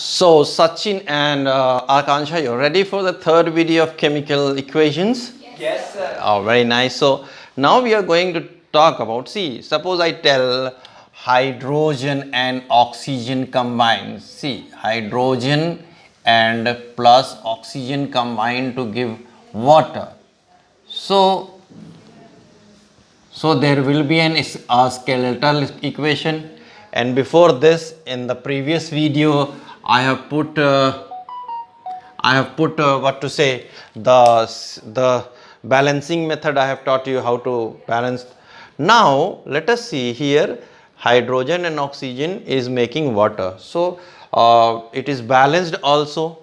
So Sachin and Akansha, you're ready for the third video of chemical equations? Yes, sir. Oh, very nice. So now we are going to talk about, see, suppose I tell hydrogen and oxygen combined. See, hydrogen and plus oxygen combined to give water. So there will be a skeletal equation, and before this, in the previous video, I have put what to say, the balancing method. I have taught you how to balance. Now let us see here. Hydrogen and oxygen is making water, so it is balanced also.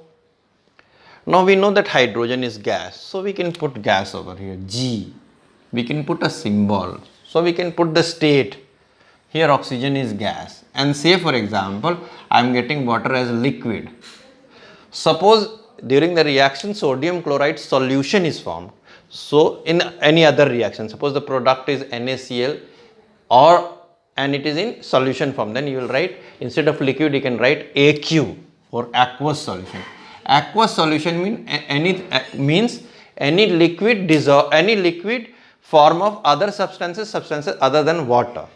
Now we know that hydrogen is gas, so we can put gas over here, G. We can put a symbol, so we can put the state. Here oxygen is gas, and say for example, I am getting water as liquid. Suppose during the reaction sodium chloride solution is formed. So in any other reaction, suppose the product is NaCl and it is in solution form, then you will write, instead of liquid you can write AQ for aqueous solution. Aqueous solution means any liquid form of other substances other than water,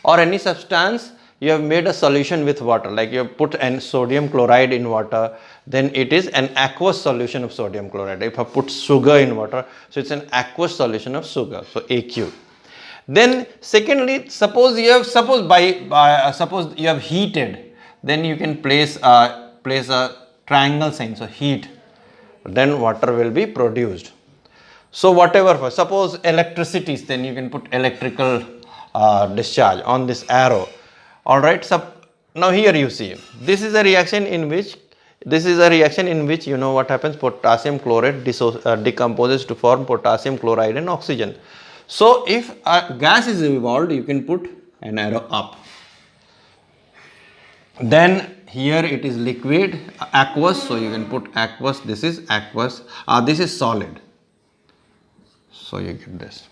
or any substance you have made a solution with water, like you have put an sodium chloride in water, then it is an aqueous solution of sodium chloride. If I put sugar in water, so it's an aqueous solution of sugar, so AQ. Then secondly, suppose you have heated, then you can place a triangle sign, so heat, then water will be produced. So whatever, for suppose electricity, then you can put electrical discharge on this arrow. All right. So now here you see, this is a reaction in which you know what happens. Potassium chloride decomposes to form potassium chloride and oxygen. So if a gas is evolved, you can put an arrow up. Then here it is liquid, aqueous, so you can put aqueous. This is aqueous. This is solid. So you get this.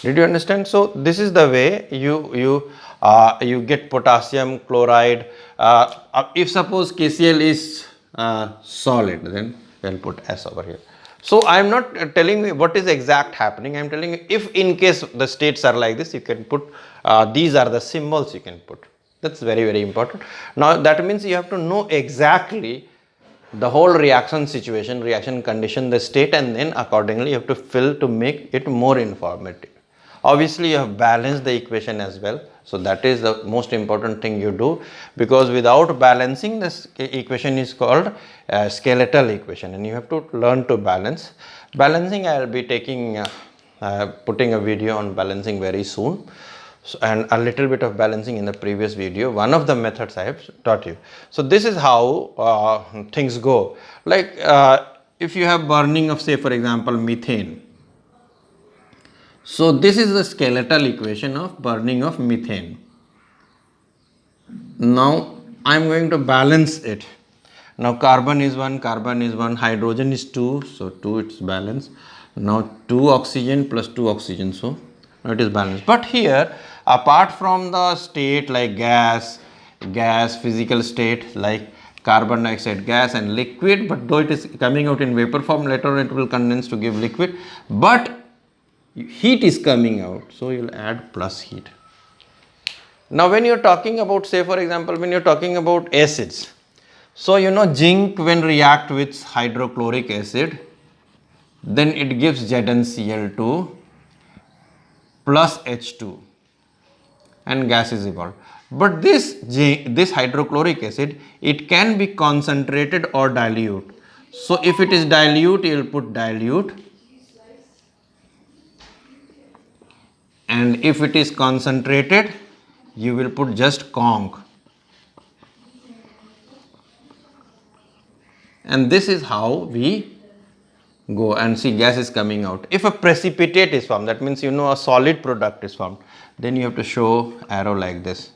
Did you understand? So this is the way you get potassium chloride. If suppose KCl is solid, then we'll put S over here. So I am not telling you what is exact happening. I am telling you, if in case the states are like this, you can put these are the symbols you can put. That's very, very important. Now that means you have to know exactly the whole reaction situation, reaction condition, the state, and then accordingly you have to fill to make it more informative. Obviously you have balanced the equation as well, so that is the most important thing you do, because without balancing, this equation is called skeletal equation, and you have to learn to balance. Balancing, I will be taking putting a video on balancing very soon. So, and a little bit of balancing in the previous video, one of the methods I have taught you. So this is how things go. Like if you have burning of, say for example, methane. So this is the skeletal equation of burning of methane. Now I am going to balance it. Now carbon is 1, hydrogen is 2, so 2 it's balanced. Now 2 oxygen plus 2 oxygen, so now it is balanced. But here, apart from the state like gas, physical state like carbon dioxide gas and liquid, but though it is coming out in vapor form, later on it will condense to give liquid, but heat is coming out, so you will add plus heat. Now when you are talking about, say for example, when you are talking about acids, so you know zinc when react with hydrochloric acid, then it gives ZnCl2 plus H2 and gas is evolved. But this hydrochloric acid, it can be concentrated or dilute. So if it is dilute, you will put dilute, and if it is concentrated, you will put just conc. And this is how we go, and see gas is coming out. If a precipitate is formed, that means you know a solid product is formed, then you have to show arrow like this.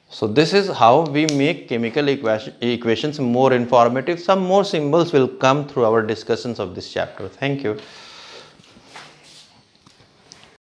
So this is how we make chemical equations more informative. Some more symbols will come through our discussions of this chapter. Thank you.